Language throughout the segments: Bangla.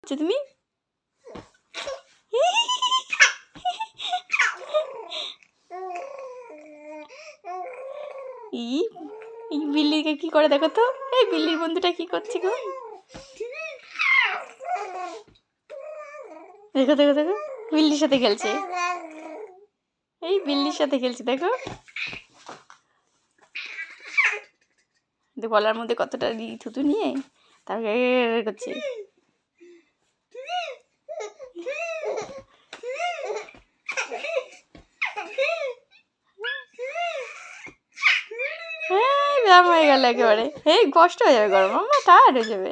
করছো তুমি? এই বিল্লিকে কি করে দেখো তো, এই বিল্লির বন্ধুটা কি করছে গো? দেখো দেখো দেখো, বিল্লির সাথে খেলছে, এই বিল্লির সাথে খেলছে দেখো। গলার মধ্যে কতটা থুতু নিয়ে তারপরে করছে। ব্যায়াম হয়ে গেল একেবারে, এই কষ্ট হয়ে যাবে, গরম আমার টায়ার্ড হয়ে যাবে।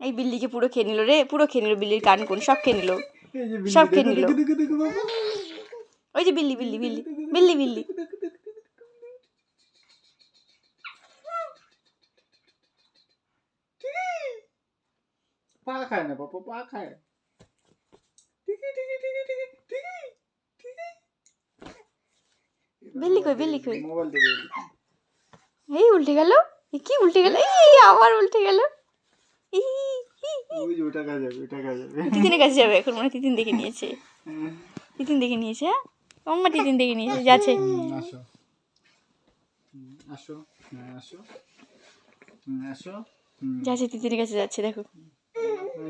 এই বিল্লিকে পুরো খেয়ে নিল রে, পুরো খেয়ে নিল, বিল্লির কান কোন সব খেয়ে নিল, সব খেয়ে নিল। ওই যে বিল্লি বিল্লি বিল্লি বিল্লি বিল্লি পা খায় না বাবা, পা খায়। বিল্লি কই, বিল্লি কই? মোবাইল দেখে এই উল্টে গেল, কি উল্টে গেল, এই আবার উল্টে গেল। ওই যে ওটা কাজ যাবে, ওটা কাজ যাবে। তিতিনের কাছে যাবে এখন, মনে তিতিন দেখে নিয়েছে, তিতিন দেখে নিয়েছে। হ্যাঁ আমার তিতিন দেখে নিয়েছে, যাচ্ছে। আসো আসো আসো আসো, যাচ্ছে তিতিনের কাছে যাচ্ছে, দেখো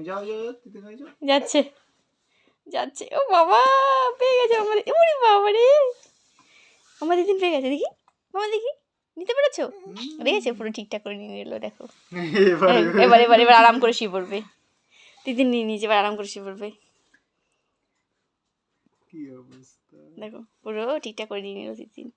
যাও যাও তিতে কাজ যাও। যাচ্ছে যাচ্ছে। ও বাবা পেয়ে গেছে আমার, ওরে বাবা রে, আমার দিদিন পেয়ে গেছে, দেখি মামা দেখি, নিতে পেরেছো? দেখেছে পুরো ঠিকঠাক করে নিয়ে নিল, দেখো। এবার এবার এবার আরাম করে শুয়ে পড়বে, দিদিন নিয়ে নিয়েছে, এবার আরাম করে শুয়ে পড়বে। কি অবস্থা, দেখো পুরো ঠিকঠাক করে নিয়ে নিল দিদিন।